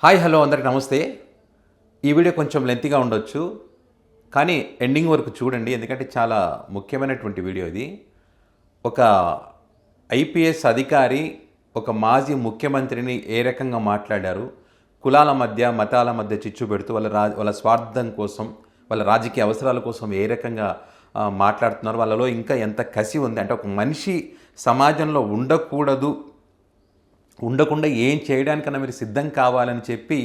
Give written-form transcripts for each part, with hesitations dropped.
Hi hello అందరికి నమస్తే. ఈ వీడియో కొంచెం లెంతీగా ఉండొచ్చు, కానీ ఎండింగ్ వరకు చూడండి, ఎందుకంటే చాలా ముఖ్యమైనటువంటి వీడియో ఇది. ఒక ఐపీఎస్ అధికారి ఒక మాజీ ముఖ్యమంత్రిని ఏ రకంగా మాట్లాడారు, కులాల మధ్య మతాల మధ్య చిచ్చు పెడుతూ వాళ్ళ స్వార్థం కోసం, వాళ్ళ రాజకీయ అవసరాల కోసం ఏ రకంగా మాట్లాడుతున్నారు, వాళ్ళలో ఇంకా ఎంత కసి ఉంది అంటే ఒక మనిషి సమాజంలో ఉండకుండా ఏం చేయడానికన్నా మీరు సిద్ధం కావాలని చెప్పి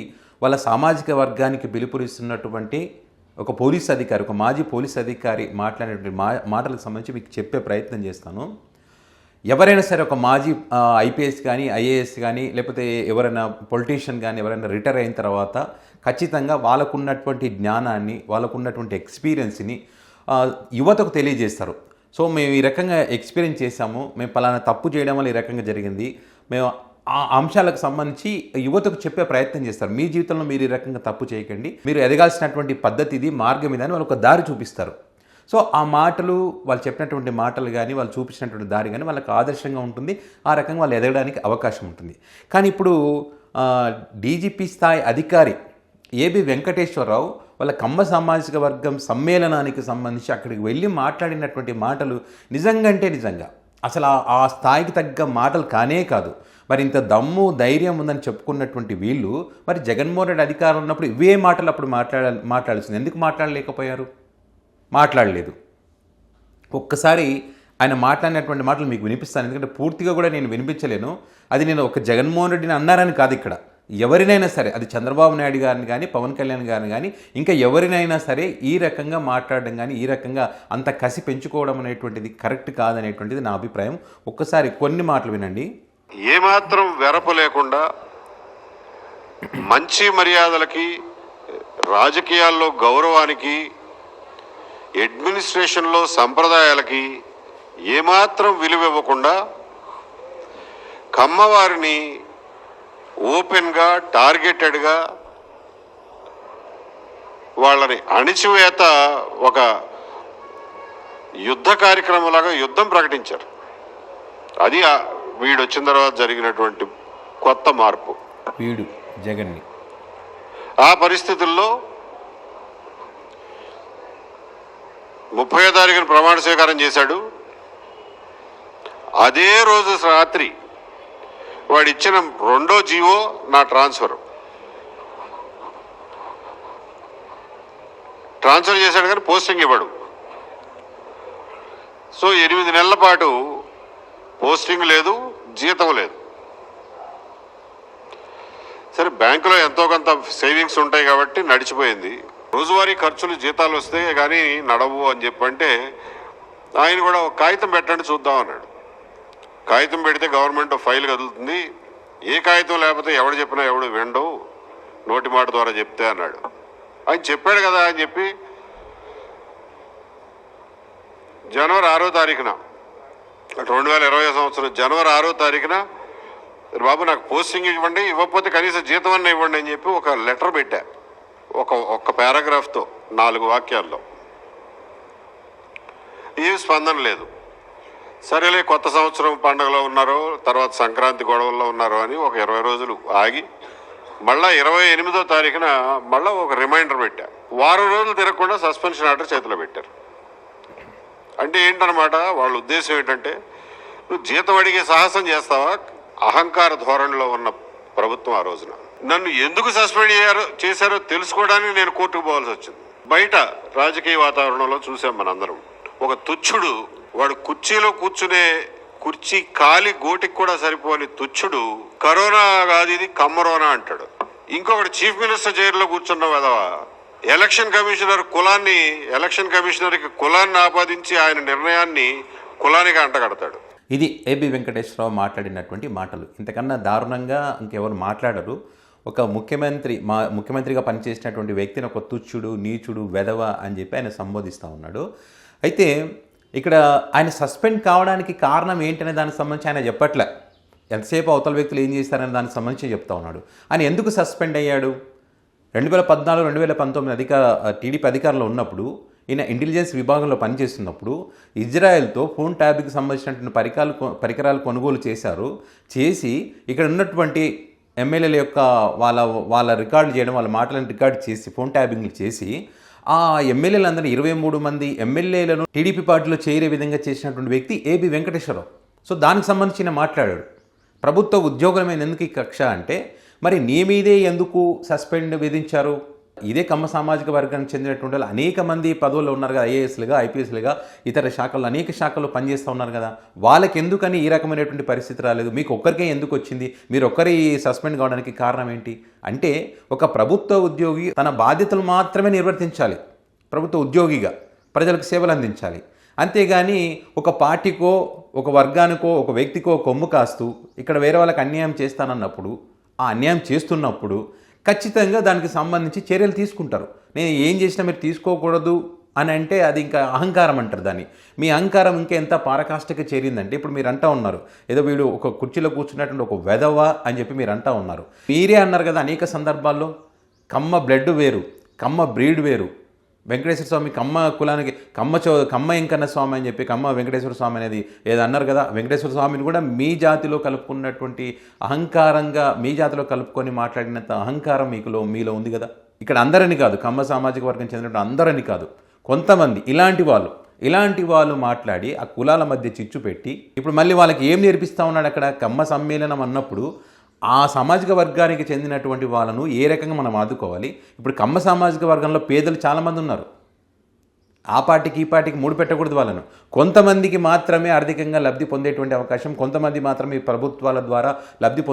వాళ్ళ సామాజిక వర్గానికి పిలుపునిస్తున్నటువంటి ఒక పోలీస్ అధికారి, ఒక మాజీ పోలీస్ అధికారి మాట్లాడేటువంటి మాటలకు సంబంధించి మీకు చెప్పే ప్రయత్నం చేస్తాను. ఎవరైనా సరే ఒక మాజీ ఐపీఎస్ కానీ ఐఏఎస్ కానీ లేకపోతే ఎవరైనా పొలిటీషియన్ కానీ ఎవరైనా రిటైర్ అయిన తర్వాత ఖచ్చితంగా వాళ్ళకున్నటువంటి జ్ఞానాన్ని, వాళ్ళకున్నటువంటి ఎక్స్పీరియన్స్ని యువతకు తెలియజేస్తారు. సో మేము ఈ రకంగా ఎక్స్పీరియన్స్ చేశాము, మేము పలానా తప్పు చేయడం వల్ల ఈ రకంగా జరిగింది, మేము ఆ అంశాలకు సంబంధించి యువతకు చెప్పే ప్రయత్నం చేస్తారు. మీ జీవితంలో మీరు ఈ రకంగా తప్పు చేయకండి, మీరు ఎదగాల్సినటువంటి పద్ధతి ఇది, మార్గం ఇది అని వాళ్ళు ఒక దారి చూపిస్తారు. సో ఆ మాటలు, వాళ్ళు చెప్పినటువంటి మాటలు కానీ, వాళ్ళు చూపించినటువంటి దారి కానీ వాళ్ళకి ఆదర్శంగా ఉంటుంది, ఆ రకంగా వాళ్ళు ఎదగడానికి అవకాశం ఉంటుంది. కానీ ఇప్పుడు డీజీపీ స్థాయి అధికారి ఏబి వెంకటేశ్వరరావు వాళ్ళ కమ్మ సామాజిక వర్గం సమ్మేళనానికి సంబంధించి అక్కడికి వెళ్ళి మాట్లాడినటువంటి మాటలు నిజంగా అసలు ఆ స్థాయికి తగ్గ మాటలు కానే కాదు. మరి ఇంత దమ్ము ధైర్యం ఉందని చెప్పుకున్నటువంటి వీళ్ళు మరి జగన్మోహన్ రెడ్డి అధికారం ఉన్నప్పుడు ఇవే మాటలు అప్పుడు మాట్లాడాల్సింది, ఎందుకు మాట్లాడలేకపోయారు? మాట్లాడలేదు. ఒక్కసారి ఆయన మాట్లాడినటువంటి మాటలు మీకు వినిపిస్తాను, ఎందుకంటే పూర్తిగా కూడా నేను వినిపించలేను. అది నేను ఒక జగన్మోహన్ రెడ్డిని అన్నారని కాదు, ఇక్కడ ఎవరినైనా సరే, అది చంద్రబాబు నాయుడు గారిని కానీ, పవన్ కళ్యాణ్ గారిని కానీ, ఇంకా ఎవరినైనా సరే ఈ రకంగా మాట్లాడడం కానీ, ఈ రకంగా అంత కసి పెంచుకోవడం అనేటువంటిది కరెక్ట్ కాదనేటువంటిది నా అభిప్రాయం. ఒక్కసారి కొన్ని మాటలు వినండి. ఏమాత్రం వెరపు లేకుండా మంచి మర్యాదలకి, రాజకీయాల్లో గౌరవానికి, అడ్మినిస్ట్రేషన్లో సంప్రదాయాలకి ఏమాత్రం విలువ ఇవ్వకుండా కమ్మవారిని ఓపెన్గా, టార్గెటెడ్గా వాళ్ళని అణిచివేత ఒక యుద్ధ కార్యక్రమంలాగా యుద్ధం ప్రకటించారు. అది వీడు వచ్చిన తర్వాత జరిగినటువంటి కొత్త మార్పు. వీడు జగన్ని ఆ పరిస్థితుల్లో 30వ తారీఖున ప్రమాణ స్వీకారం చేశాడు. అదే రోజు రాత్రి వాడు ఇచ్చిన రెండో జీవో నా ట్రాన్స్ఫర్ చేశాడు, కానీ పోస్టింగ్ ఇవ్వడు. సో 8 నెలల పాటు పోస్టింగ్ లేదు, జీతం లేదు. సరే, బ్యాంకులో ఎంతో కొంత సేవింగ్స్ ఉంటాయి కాబట్టి నడిచిపోయింది. రోజువారీ ఖర్చులు, జీతాలు వస్తే కానీ నడవు అని చెప్పంటే ఆయన కూడా ఒక కాగితం పెట్టండి చూద్దాం అన్నాడు. కాగితం పెడితే గవర్నమెంట్ ఫైల్ కదులుతుంది, ఏ కాగితం లేకపోతే ఎవడు చెప్పినా ఎవడు వినడు, నోటి మాట ద్వారా చెప్తే అన్నాడు. ఆయన చెప్పాడు కదా అని చెప్పి జనవరి 6వ తారీఖున 2020 సంవత్సరం జనవరి 6వ తారీఖున బాబు నాకు పోస్టింగ్ ఇవ్వండి, ఇవ్వకపోతే కనీసం జీతం అన్న ఇవ్వండి అని చెప్పి ఒక లెటర్ పెట్టా, ఒక్క పారాగ్రాఫ్తో 4 వాక్యాల్లో. ఏం స్పందన లేదు. సరేలే, కొత్త సంవత్సరం పండుగలో ఉన్నారో, తర్వాత సంక్రాంతి గొడవల్లో ఉన్నారో అని ఒక 20 రోజులు ఆగి మళ్ళా 28వ తారీఖున మళ్ళీ ఒక రిమైండర్ పెట్టా. వారం రోజులు తిరగకుండా సస్పెన్షన్ ఆర్డర్ చేతిలో పెట్టారు. అంటే ఏంటనమాట, వాళ్ళ ఉద్దేశం ఏంటంటే, నువ్వు జీతం అడిగే సాహసం చేస్తావా? అహంకార ధోరణిలో ఉన్న ప్రభుత్వం ఆ రోజున నన్ను ఎందుకు సస్పెండ్ చేశారో తెలుసుకోవడానికి నేను కోర్టుకు పోవాల్సి వచ్చింది. బయట రాజకీయ వాతావరణంలో చూసాం మనందరం. ఒక తుచ్చుడు, వాడు కుర్చీలో కూర్చునే కుర్చీ కాలి గోటికి కూడా సరిపోని తుచ్చుడు కరోనా కాదు ఇది కమ్మరోనా అంటాడు. ఇంకొకటి చీఫ్ మినిస్టర్ చైర్లో కూర్చున్న విధవా ఎలక్షన్ కమిషనర్కి కులాన్ని ఆపాదించి ఆయన నిర్ణయాన్ని కులానికి అంటగడతాడు. ఇది ఏబి వెంకటేశ్వరరావు మాట్లాడినటువంటి మాటలు. ఇంతకన్నా దారుణంగా ఇంకెవరు మాట్లాడరు. ఒక ముఖ్యమంత్రిగా పనిచేసినటువంటి వ్యక్తిని ఒక తుచ్చుడు, నీచుడు, వెధవ అని చెప్పి ఆయన సంబోధిస్తూ ఉన్నాడు. అయితే ఇక్కడ ఆయన సస్పెండ్ కావడానికి కారణం ఏంటనే దానికి సంబంధించి ఆయన చెప్పట్లే. ఎంతసేపు అవతల వ్యక్తులు ఏం చేస్తారనే దానికి సంబంధించి చెప్తా ఉన్నాడు. ఆయన ఎందుకు సస్పెండ్ అయ్యాడు? 2014, 2019 టీడీపీ అధికారంలో ఉన్నప్పుడు, ఈయన ఇంటెలిజెన్స్ విభాగంలో పనిచేస్తున్నప్పుడు ఇజ్రాయెల్తో ఫోన్ ట్యాబ్కి సంబంధించినటువంటి పరికరాలు కొనుగోలు చేసి ఇక్కడ ఉన్నటువంటి ఎమ్మెల్యేల యొక్క వాళ్ళ రికార్డులు చేయడం, వాళ్ళ మాటలను రికార్డు చేసి ఫోన్ ట్యాపింగ్లు చేసి ఆ ఎమ్మెల్యేలందరినీ 23 మంది ఎమ్మెల్యేలను టీడీపీ పార్టీలో చేరే విధంగా చేసినటువంటి వ్యక్తి ఏబి వెంకటేశ్వరరావు. సో దానికి సంబంధించిన మాట్లాడాడు. ప్రభుత్వ ఉద్యోగమైన ఎందుకు ఈ కక్ష అంటే, మరి నీ మీదే ఎందుకు సస్పెండ్ విధించారు? ఇదే కమ్మ సామాజిక వర్గానికి చెందినటువంటి వాళ్ళు అనేక మంది పదవుల్లో ఉన్నారు కదా, ఐఏఎస్లుగా, ఐపీఎస్లుగా, ఇతర శాఖల్లో అనేక శాఖల్లో పనిచేస్తూ ఉన్నారు కదా. వాళ్ళకి ఎందుకని ఈ రకమైనటువంటి పరిస్థితి రాలేదు? మీకు ఒక్కరికే ఎందుకు వచ్చింది? మీరు ఒక్కరి సస్పెండ్ కావడానికి కారణం ఏంటి అంటే, ఒక ప్రభుత్వ ఉద్యోగి తన బాధ్యతలు మాత్రమే నిర్వర్తించాలి. ప్రభుత్వ ఉద్యోగిగా ప్రజలకు సేవలు అందించాలి. అంతేగాని ఒక పార్టీకో, ఒక వర్గానికో, ఒక వ్యక్తికో కొమ్ము కాస్తూ ఇక్కడ వేరే వాళ్ళకి అన్యాయం చేస్తానన్నప్పుడు, ఆ అన్యాయం చేస్తున్నప్పుడు ఖచ్చితంగా దానికి సంబంధించి చర్యలు తీసుకుంటారు. నేను ఏం చేసినా మీరు తీసుకోకూడదు అని అంటే అది ఇంకా అహంకారం అంటారు దాన్ని. మీ అహంకారం ఇంకా ఎంత పరాకాష్ఠకి చేరిందంటే, ఇప్పుడు మీరు అంటూ ఉన్నారు ఏదో వీడు ఒక కుర్చీలో కూర్చున్నటువంటి ఒక వెధవ అని చెప్పి మీరు అంటూ ఉన్నారు. మీరే అన్నారు కదా అనేక సందర్భాల్లో, కమ్మ బ్లడ్ వేరు, కమ్మ బ్రీడ్ వేరు. వెంకటేశ్వర స్వామి కమ్మ కులానికి కమ్మ వెంకన్న స్వామి అని చెప్పి కమ్మ వెంకటేశ్వర స్వామి అనేది ఏదో అన్నారు కదా. వెంకటేశ్వర స్వామిని కూడా మీ జాతిలో కలుపుకున్నటువంటి అహంకారంగా, మీ జాతిలో కలుపుకొని మాట్లాడినంత అహంకారం మీలో ఉంది కదా. ఇక్కడ అందరని కాదు, కమ్మ సామాజిక వర్గం చెందినట్టు అందరని కాదు, కొంతమంది ఇలాంటి వాళ్ళు మాట్లాడి ఆ కులాల మధ్య చిచ్చు పెట్టి ఇప్పుడు మళ్ళీ వాళ్ళకి ఏం నేర్పిస్తూ ఉన్నాడు అక్కడ? కమ్మ సమ్మేళనం అన్నప్పుడు ఆ సామాజిక వర్గానికి చెందినటువంటి వాళ్ళను ఏ రకంగా మనం ఆదుకోవాలి? ఇప్పుడు కమ్మ సామాజిక వర్గంలో పేదలు చాలామంది ఉన్నారు. ఆ పార్టీకి ఈ పార్టీకి ముడి పెట్టకూడదు వాళ్ళను. కొంతమందికి మాత్రమే ఆర్థికంగా లబ్ధి పొందేటువంటి అవకాశం, కొంతమంది మాత్రమే ఈ ప్రభుత్వాల ద్వారా లబ్ధి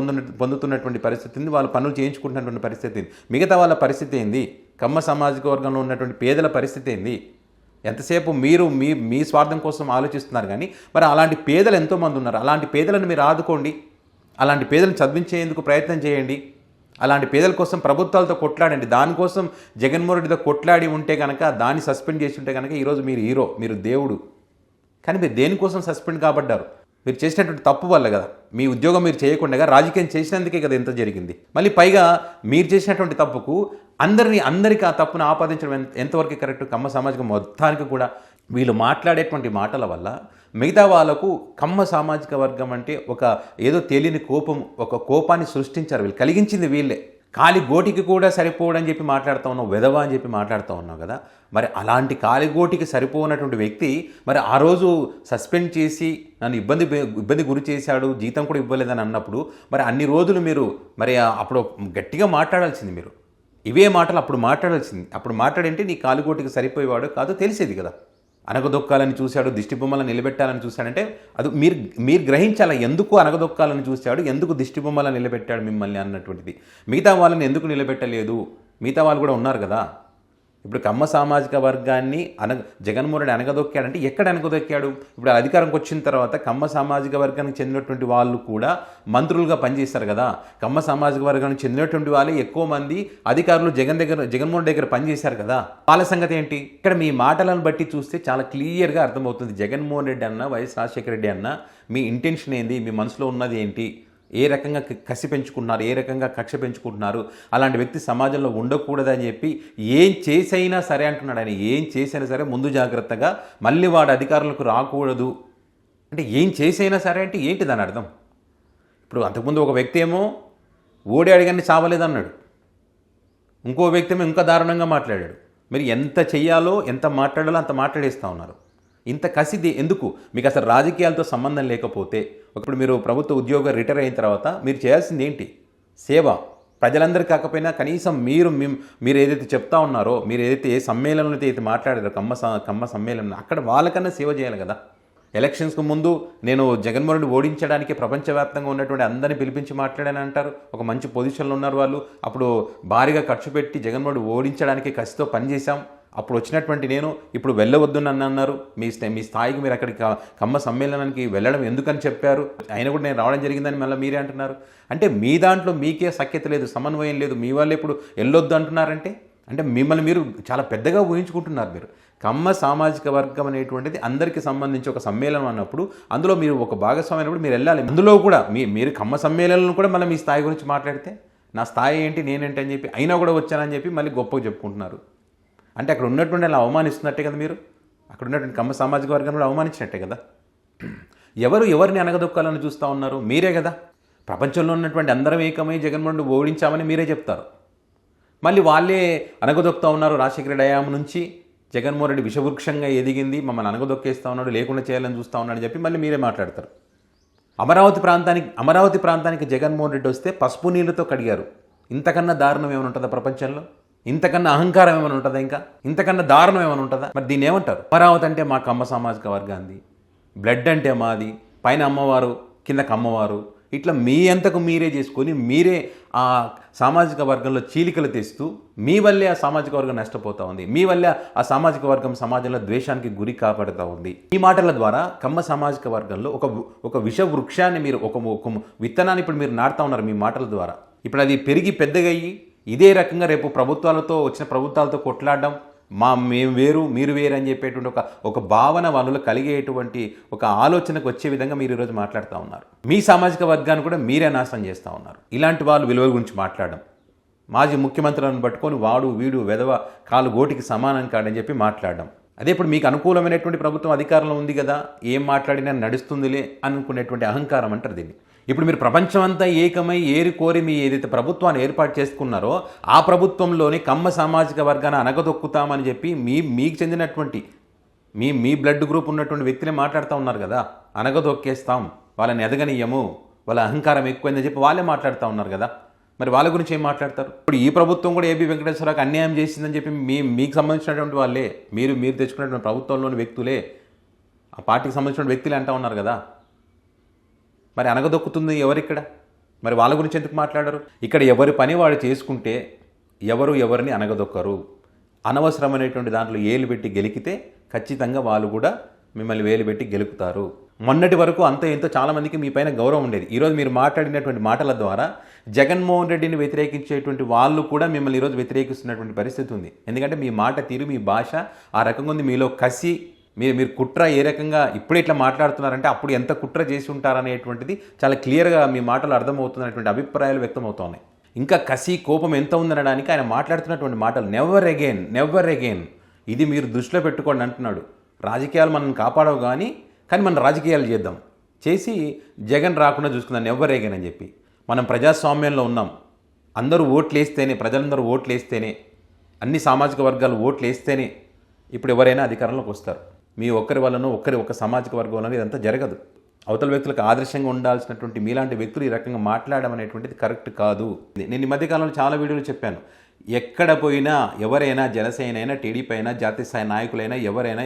పొందుతున్నటువంటి పరిస్థితి ఉంది. వాళ్ళు పనులు చేయించుకుంటున్నటువంటి పరిస్థితి. మిగతా వాళ్ళ పరిస్థితి ఏంది? కమ్మ సామాజిక వర్గంలో ఉన్నటువంటి పేదల పరిస్థితి ఏంది? ఎంతసేపు మీరు మీ స్వార్థం కోసం ఆలోచిస్తున్నారు కానీ మరి అలాంటి పేదలు ఎంతోమంది ఉన్నారు. అలాంటి పేదలను మీరు ఆదుకోండి. అలాంటి పేదలను చదివించేందుకు ప్రయత్నం చేయండి. అలాంటి పేదల కోసం ప్రభుత్వాలతో కొట్లాడండి. దానికోసం జగన్మోహన్ రెడ్డితో కొట్లాడి ఉంటే కనుక, దాన్ని సస్పెండ్ చేసి ఉంటే కనుక ఈరోజు మీరు హీరో, మీరు దేవుడు. కానీ మీరు దేనికోసం సస్పెండ్ కాబడ్డారు? మీరు చేసినటువంటి తప్పు వల్ల కదా. మీ ఉద్యోగం మీరు చేయకుండా రాజకీయం చేసినందుకే కదా ఎంత జరిగింది. మళ్ళీ పైగా మీరు చేసినటువంటి తప్పుకు అందరికీ ఆ తప్పును ఆపాదించడం ఎంతవరకు కరెక్ట్? కమ్మ సమాజం మొత్తానికి కూడా వీళ్ళు మాట్లాడేటువంటి మాటల వల్ల మిగతా వాళ్ళకు కమ్మ సామాజిక వర్గం అంటే ఒక ఏదో తెలియని ఒక కోపాన్ని సృష్టించారు. వీళ్ళు కలిగించింది వీళ్ళే. కాలి గోటికి కూడా సరిపోవడని చెప్పి మాట్లాడుతూ ఉన్నావు, వెధవా అని చెప్పి మాట్లాడుతూ ఉన్నావు కదా. మరి అలాంటి కాలిగోటికి సరిపోనటువంటి వ్యక్తి మరి ఆ రోజు సస్పెండ్ చేసి నన్ను ఇబ్బంది గురి చేశాడు, జీతం కూడా ఇవ్వలేదని అన్నప్పుడు మరి అన్ని రోజులు మీరు మరి అప్పుడు గట్టిగా మాట్లాడాల్సింది. మీరు ఇవే మాటలు అప్పుడు మాట్లాడాల్సింది. అప్పుడు మాట్లాడంటే నీ కాలిగోటికి సరిపోయేవాడు కాదు తెలిసేది కదా. అనగదొక్కాలని చూశాడు, దిష్టి బొమ్మలను నిలబెట్టాలని చూశాడంటే అది మీరు గ్రహించాలి. ఎందుకు అనగదొక్కాలని చూశాడు, ఎందుకు దిష్టి బొమ్మలను నిలబెట్టాడు మిమ్మల్ని అన్నటువంటిది. మిగతా వాళ్ళని ఎందుకు నిలబెట్టలేదు? మిగతా వాళ్ళు కూడా ఉన్నారు కదా. ఇప్పుడు కమ్మ సామాజిక వర్గాన్ని జగన్మోహన్ రెడ్డి అనగదొక్కాడంటే ఎక్కడ అనగదొక్కాడు? ఇప్పుడు అధికారంకి వచ్చిన తర్వాత కమ్మ సామాజిక వర్గానికి చెందినటువంటి వాళ్ళు కూడా మంత్రులుగా పనిచేస్తారు కదా. కమ్మ సామాజిక వర్గానికి చెందినటువంటి వాళ్ళే ఎక్కువ మంది అధికారులు జగన్మోహన్ దగ్గర పనిచేశారు కదా. వాళ్ళ సంగతి ఏంటి? ఇక్కడ మీ మాటలను బట్టి చూస్తే చాలా క్లియర్గా అర్థమవుతుంది. జగన్మోహన్ రెడ్డి అన్న, వైఎస్ రాజశేఖర రెడ్డి అన్న, మీ ఇంటెన్షన్ ఏంది? మీ మనసులో ఉన్నది ఏంటి? ఏ రకంగా కసి పెంచుకుంటున్నారు, ఏ రకంగా కక్ష పెంచుకుంటున్నారు? అలాంటి వ్యక్తి సమాజంలో ఉండకూడదని చెప్పి ఏం చేసైనా సరే అంటున్నాడు ఆయన. ఏం చేసైనా సరే ముందు జాగ్రత్తగా మళ్ళీ వాడు అధికారులకు రాకూడదు అంటే ఏం చేసైనా సరే అంటే ఏంటి దాని అర్థం? ఇప్పుడు అంతకుముందు ఒక వ్యక్తి ఏమో ఓడి అడిగాన్ని చావలేదన్నాడు, ఇంకో వ్యక్తి ఏమో ఇంకా దారుణంగా మాట్లాడాడు. మీరు ఎంత చెయ్యాలో ఎంత మాట్లాడాలో అంత మాట్లాడేస్తూ ఉన్నారు. ఇంత కసిది ఎందుకు? మీకు అసలు రాజకీయాలతో సంబంధం లేకపోతే ఇప్పుడు మీరు ప్రభుత్వ ఉద్యోగం రిటైర్ అయిన తర్వాత మీరు చేయాల్సింది ఏంటి? సేవ. ప్రజలందరికీ కాకపోయినా కనీసం మీరు ఏదైతే చెప్తా ఉన్నారో, మీరు ఏదైతే ఏ సమ్మేళనంలో అయితే మాట్లాడారో కమ్మ సమ్మేళనం, అక్కడ వాళ్ళకన్నా సేవ చేయాలి కదా. ఎలక్షన్స్కు ముందు నేను జగన్మోహన్ రెడ్డి ఓడించడానికి ప్రపంచవ్యాప్తంగా ఉన్నటువంటి అందరినీ పిలిపించి మాట్లాడాను అంటారు. ఒక మంచి పొజిషన్లో ఉన్నారు వాళ్ళు. అప్పుడు భారీగా ఖర్చు పెట్టి జగన్మోహన్ రెడ్డి ఓడించడానికి కసితో పనిచేశాం. అప్పుడు వచ్చినటువంటి నేను ఇప్పుడు వెళ్ళవద్దు నన్ను అన్నారు. మీ స్థాయికి మీరు అక్కడికి కమ్మ సమ్మేళనానికి వెళ్ళడం ఎందుకని చెప్పారు. అయినా కూడా నేను రావడం జరిగిందని మళ్ళీ మీరే అంటున్నారు. అంటే మీ దాంట్లో మీకే సఖ్యత లేదు, సమన్వయం లేదు. మీ వాళ్ళు ఇప్పుడు వెళ్ళొద్దు అంటున్నారంటే మిమ్మల్ని మీరు చాలా పెద్దగా ఊహించుకుంటున్నారు. మీరు కమ్మ సామాజిక వర్గం అనేటువంటిది అందరికీ సంబంధించి ఒక సమ్మేళనం అన్నప్పుడు అందులో మీరు ఒక భాగస్వామి అయినప్పుడు మీరు వెళ్ళాలి. అందులో కూడా మీరు కమ్మ సమ్మేళనం కూడా మళ్ళీ మీ స్థాయి గురించి మాట్లాడితే నా స్థాయి ఏంటి, నేనేంటి అని చెప్పి అయినా కూడా వచ్చానని చెప్పి మళ్ళీ గొప్పగా చెప్పుకుంటున్నారు. అంటే అక్కడ ఉన్నటువంటి అలా అవమానిస్తున్నట్టే కదా. మీరు అక్కడ ఉన్నటువంటి కమ్మ సామాజిక వర్గాన్ని కూడా అవమానించినట్టే కదా. ఎవరిని అనగదొక్కాలని చూస్తూ ఉన్నారు? మీరే కదా. ప్రపంచంలో ఉన్నటువంటి అందరం ఏకమై జగన్మోహన్ రెడ్డి ఓడించామని మీరే చెప్తారు. మళ్ళీ వాళ్ళే అనగదొక్కుతూ ఉన్నారు. రాజశేఖర రెడ్డి హయాం నుంచి జగన్మోహన్ రెడ్డి విషవృక్షంగా ఎదిగింది, మమ్మల్ని అనగదొక్కేస్తూ ఉన్నాడు, లేకుండా చేయాలని చూస్తూ ఉన్నాడని చెప్పి మళ్ళీ మీరే మాట్లాడతారు. అమరావతి ప్రాంతానికి జగన్మోహన్ రెడ్డి వస్తే పసుపు నీళ్ళతో కడిగారు. ఇంతకన్నా దారుణం ఏమైనా ఉంటుందా ప్రపంచంలో? ఇంతకన్నా అహంకారం ఏమైనా ఉంటుందా? ఇంకా ఇంతకన్నా దారుణం ఏమైనా ఉంటుందా? మరి దీన్ని ఏమంటారు? అమరావతి అంటే మా కమ్మ సామాజిక వర్గాన్ని, బ్లడ్ అంటే మాది, పైన అమ్మవారు కిందకి అమ్మవారు, ఇట్లా మీ అంతకు మీరే చేసుకొని మీరే ఆ సామాజిక వర్గంలో చీలికలు తెస్తూ మీ వల్లే ఆ సామాజిక వర్గం నష్టపోతూ ఉంది, మీ వల్లే ఆ సామాజిక వర్గం సమాజంలో ద్వేషానికి గురి కాపాడుతూ ఉంది. ఈ మాటల ద్వారా కమ్మ సామాజిక వర్గంలో ఒక విష వృక్షాన్ని మీరు ఒక విత్తనాన్ని ఇప్పుడు మీరు నాటుతా ఉన్నారు మీ మాటల ద్వారా. ఇప్పుడు అది పెరిగి పెద్దగా అయ్యి ఇదే రకంగా రేపు వచ్చిన ప్రభుత్వాలతో కొట్లాడడం, మేము వేరు మీరు వేరు అని చెప్పేటువంటి ఒక భావన వాళ్ళలో కలిగేటువంటి ఒక ఆలోచనకు వచ్చే విధంగా మీరు ఈరోజు మాట్లాడుతూ ఉన్నారు. మీ సామాజిక వర్గాన్ని కూడా మీరే నాశనం చేస్తూ ఉన్నారు. ఇలాంటి వాళ్ళు విలువల గురించి మాట్లాడడం, మాజీ ముఖ్యమంత్రులను పట్టుకొని వాడు వీడు వెధవ కాలు గోటికి సమానం కాడని చెప్పి మాట్లాడడం, అదే ఇప్పుడు మీకు అనుకూలమైనటువంటి ప్రభుత్వం అధికారంలో ఉంది కదా, ఏం మాట్లాడినా నడుస్తుందిలే అనుకునేటువంటి అహంకారం అంటారు దీన్ని. ఇప్పుడు మీరు ప్రపంచం అంతా ఏకమై ఏరి కోరి మీ ఏదైతే ప్రభుత్వాన్ని ఏర్పాటు చేసుకున్నారో ఆ ప్రభుత్వంలోని కమ్మ సామాజిక వర్గాన్ని అనగదొక్కుతామని చెప్పి మీకు చెందినటువంటి మీ బ్లడ్ గ్రూప్ ఉన్నటువంటి వ్యక్తులే మాట్లాడుతూ ఉన్నారు కదా. అనగదొక్కేస్తాం, వాళ్ళని ఎదగనీయము, వాళ్ళ అహంకారం ఎక్కువైందని చెప్పి వాళ్ళే మాట్లాడుతూ ఉన్నారు కదా. మరి వాళ్ళ గురించి ఏం మాట్లాడతారు? ఇప్పుడు ఈ ప్రభుత్వం కూడా ఏబీ వెంకటేశ్వరరావుకి అన్యాయం చేసిందని చెప్పి మీకు సంబంధించినటువంటి వాళ్ళే, మీరు తెచ్చుకున్నటువంటి ప్రభుత్వంలోని వ్యక్తులే, ఆ పార్టీకి సంబంధించిన వ్యక్తులే అంటూ ఉన్నారు కదా. మరి అనగదొక్కుతుంది ఎవరిక్కడ? మరి వాళ్ళ గురించి ఎందుకు మాట్లాడరు? ఇక్కడ ఎవరి పని వాడు చేసుకుంటే ఎవరిని అనగదొక్కరు. అనవసరమైనటువంటి దాంట్లో ఏలు పెట్టి గెలికితే ఖచ్చితంగా వాళ్ళు కూడా మిమ్మల్ని వేలు పెట్టి గెలుపుతారు. మొన్నటి వరకు అంత ఎంతో చాలామందికి మీ పైన గౌరవం ఉండేది. ఈరోజు మీరు మాట్లాడినటువంటి మాటల ద్వారా జగన్మోహన్ రెడ్డిని వ్యతిరేకించేటువంటి వాళ్ళు కూడా మిమ్మల్ని ఈరోజు వ్యతిరేకిస్తున్నటువంటి పరిస్థితి ఉంది. ఎందుకంటే మీ మాట తీరు, మీ భాష ఆ రకంగా ఉంది. మీలో కసి, మీరు కుట్ర ఏ రకంగా ఇప్పుడే ఇట్లా మాట్లాడుతున్నారంటే అప్పుడు ఎంత కుట్ర చేసి ఉంటారనేటువంటిది చాలా క్లియర్గా మీ మాటలు అర్థమవుతున్నటువంటి అభిప్రాయాలు వ్యక్తమవుతున్నాయి. ఇంకా కసి, కోపం ఎంత ఉందనడానికి ఆయన మాట్లాడుతున్నటువంటి మాటలు నెవర్ అగైన్ ఇది మీరు దృష్టిలో పెట్టుకోండి అంటున్నాడు. రాజకీయాలు మనం కాపాడవు కానీ మనం రాజకీయాలు చేద్దాం, చేసి జగన్ రాకుండా చూసుకుందాం నెవర్ అగైన్ అని చెప్పి. మనం ప్రజాస్వామ్యంలో ఉన్నాం. అందరూ ఓట్లు వేస్తేనే, ప్రజలందరూ ఓట్లు వేస్తేనే, అన్ని సామాజిక వర్గాలు ఓట్లు వేస్తేనే ఇప్పుడు ఎవరైనా అధికారంలోకి వస్తారు. మీ ఒక్కరి వలన ఒక సామాజిక వర్గం వలన ఇదంతా జరగదు. అవతల వ్యక్తులకు ఆదర్శంగా ఉండాల్సినటువంటి మీలాంటి వ్యక్తులు ఈ రకంగా మాట్లాడడం అనేటువంటిది కరెక్ట్ కాదు. నేను ఈ మధ్యకాలంలో చాలా వీడియోలు చెప్పాను. ఎక్కడ పోయినా ఎవరైనా జనసేన అయినా, టీడీపీ అయినా, జాతీయ స్థాయి నాయకులైనా, ఎవరైనా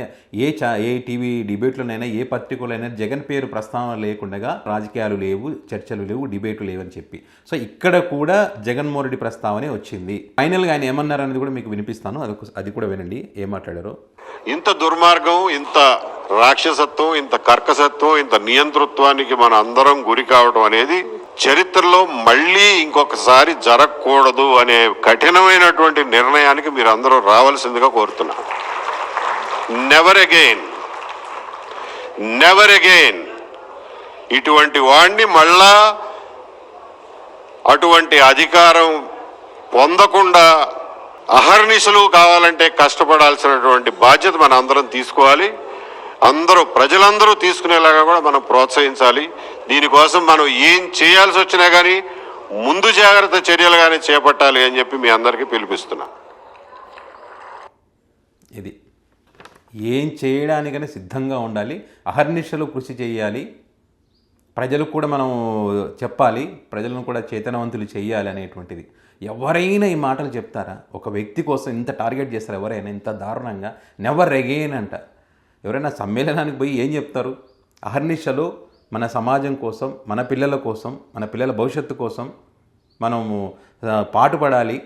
ఏ టీవీ డిబేట్లోనైనా, ఏ పత్రికలైనా జగన్ పేరు ప్రస్తావన లేకుండా రాజకీయాలు లేవు, చర్చలు లేవు, డిబేట్లు లేవని చెప్పి. సో ఇక్కడ కూడా జగన్మోహన్ రెడ్డి ప్రస్తావనే వచ్చింది. ఫైనల్గా ఆయన ఏమన్నారనేది కూడా మీకు వినిపిస్తాను, అది కూడా వినండి ఏం మాట్లాడారో. ఇంత దుర్మార్గం, ఇంత రాక్షసత్వం, ఇంత కర్కసత్వం, ఇంత నియంతృత్వానికి మన అందరం గురి కావడం అనేది చరిత్రలో మళ్ళీ ఇంకొకసారి జరగకూడదు అనే కఠినమైనటువంటి నిర్ణయానికి మీరు అందరూ రావాల్సిందిగా కోరుతున్నాను. నెవర్ అగైన్ ఇటువంటి వాడిని మళ్ళా అటువంటి అధికారం పొందకుండా అహర్నిశలు కావాలంటే కష్టపడాల్సినటువంటి బాధ్యత మన అందరం తీసుకోవాలి. ప్రజలందరూ తీసుకునేలాగా కూడా మనం ప్రోత్సహించాలి. దీనికోసం మనం ఏం చేయాల్సి వచ్చినా కానీ ముందు జాగ్రత్త చర్యలు కానీ చేపట్టాలి అని చెప్పి మీ అందరికీ పిలిపిస్తున్నా. ఇది ఏం చేయడానికని సిద్ధంగా ఉండాలి, అహర్నిశలు కృషి చేయాలి, ప్రజలకు కూడా మనం చెప్పాలి, ప్రజలను కూడా చైతన్యవంతులు చేయాలి అనేటువంటిది. ఎవరైనా ఈ మాటలు చెప్తారా? ఒక వ్యక్తి కోసం ఇంత టార్గెట్ చేస్తారు ఎవరైనా ఇంత దారుణంగా? నెవర్ అగైన్ అంట. ఎవరైనా సమ్మేళనానికి పోయి ఏం చెప్తారు? అహర్నిశలు మన సమాజం కోసం, మన పిల్లల కోసం, మన పిల్లల భవిష్యత్తు కోసం మనము పాటుపడాలి,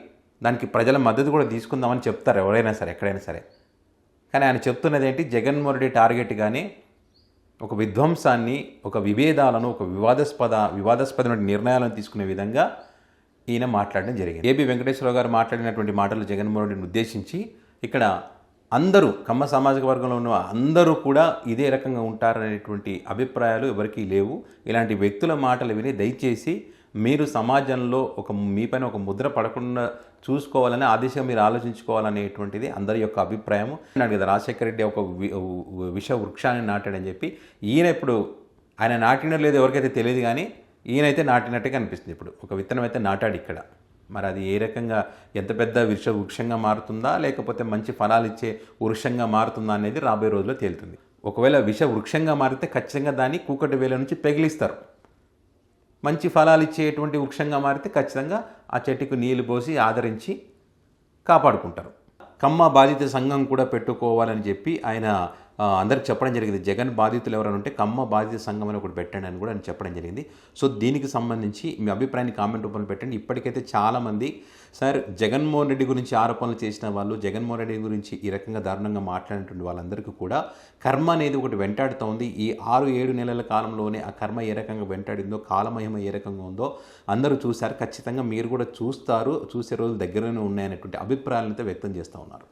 దానికి ప్రజల మద్దతు కూడా తీసుకుందామని చెప్తారు ఎవరైనా సరే, ఎక్కడైనా సరే. కానీ ఆయన చెప్తున్నది ఏంటి? జగన్మోహన్ రెడ్డి టార్గెట్గానే ఒక విధ్వంసాన్ని, ఒక విభేదాలను, ఒక వివాదాస్పదమైన నిర్ణయాలను తీసుకునే విధంగా ఈయన మాట్లాడడం జరిగింది. ఏబీ వెంకటేశ్వరరావు గారు మాట్లాడినటువంటి మాటలు జగన్మోహన్ రెడ్డిని ఉద్దేశించి ఇక్కడ అందరూ కమ్మ సామాజిక వర్గంలో ఉన్న అందరూ కూడా ఇదే రకంగా ఉంటారనేటువంటి అభిప్రాయాలు ఎవరికీ లేవు. ఇలాంటి వ్యక్తుల మాటలు విని దయచేసి మీరు సమాజంలో మీపైన ఒక ముద్ర పడకుండా చూసుకోవాలని, ఆ దిశగా మీరు ఆలోచించుకోవాలనేటువంటిది అందరి యొక్క అభిప్రాయము. అన్నాడు కదా రాజశేఖర రెడ్డి ఒక విష వృక్షాన్ని నాటాడని చెప్పి. ఈయన ఇప్పుడు ఆయన నాటినో లేదో ఎవరికైతే తెలియదు, కానీ ఈయనైతే నాటినట్టుగా అనిపిస్తుంది. ఇప్పుడు ఒక విత్తనం అయితే నాటాడు ఇక్కడ. మరి అది ఏ రకంగా ఎంత పెద్ద వృక్షంగా మారుతుందా, లేకపోతే మంచి ఫలాలు ఇచ్చే వృక్షంగా మారుతుందా అనేది రాబోయే రోజుల్లో తేలుతుంది. ఒకవేళ వృక్షంగా మారితే ఖచ్చితంగా దాన్ని కూకటి వేల నుంచి పెగిలిస్తారు. మంచి ఫలాలు ఇచ్చేటువంటి వృక్షంగా మారితే ఖచ్చితంగా ఆ చెట్టుకు నీళ్లు పోసి ఆదరించి కాపాడుకుంటారు. కమ్మ బాధిత సంఘం కూడా పెట్టుకోవాలని చెప్పి ఆయన అందరికి చెప్పడం జరిగింది. జగన్ బాధితులు ఎవరైనా ఉంటే కమ్మ బాధిత సంఘం అని ఒకటి పెట్టండి అని కూడా ఆయన చెప్పడం జరిగింది. సో దీనికి సంబంధించి మీ అభిప్రాయాన్ని కామెంట్ రూపంలో పెట్టండి. ఇప్పటికైతే చాలామంది సార్ జగన్మోహన్ రెడ్డి గురించి ఆరోపణలు చేసిన వాళ్ళు, జగన్మోహన్ రెడ్డి గురించి ఈ రకంగా దారుణంగా మాట్లాడినటువంటి వాళ్ళందరికీ కూడా కర్మ అనేది ఒకటి వెంటాడుతూ ఉంది. ఈ 6-7 నెలల కాలంలోనే ఆ కర్మ ఏ రకంగా వెంటాడిందో, కాలమహిమ ఏ రకంగా ఉందో అందరూ చూశారు. ఖచ్చితంగా మీరు కూడా చూస్తారు, చూసే రోజులు దగ్గరలోనే ఉన్నాయనేటువంటి అభిప్రాయాలను అయితే వ్యక్తం చేస్తూ ఉన్నారు.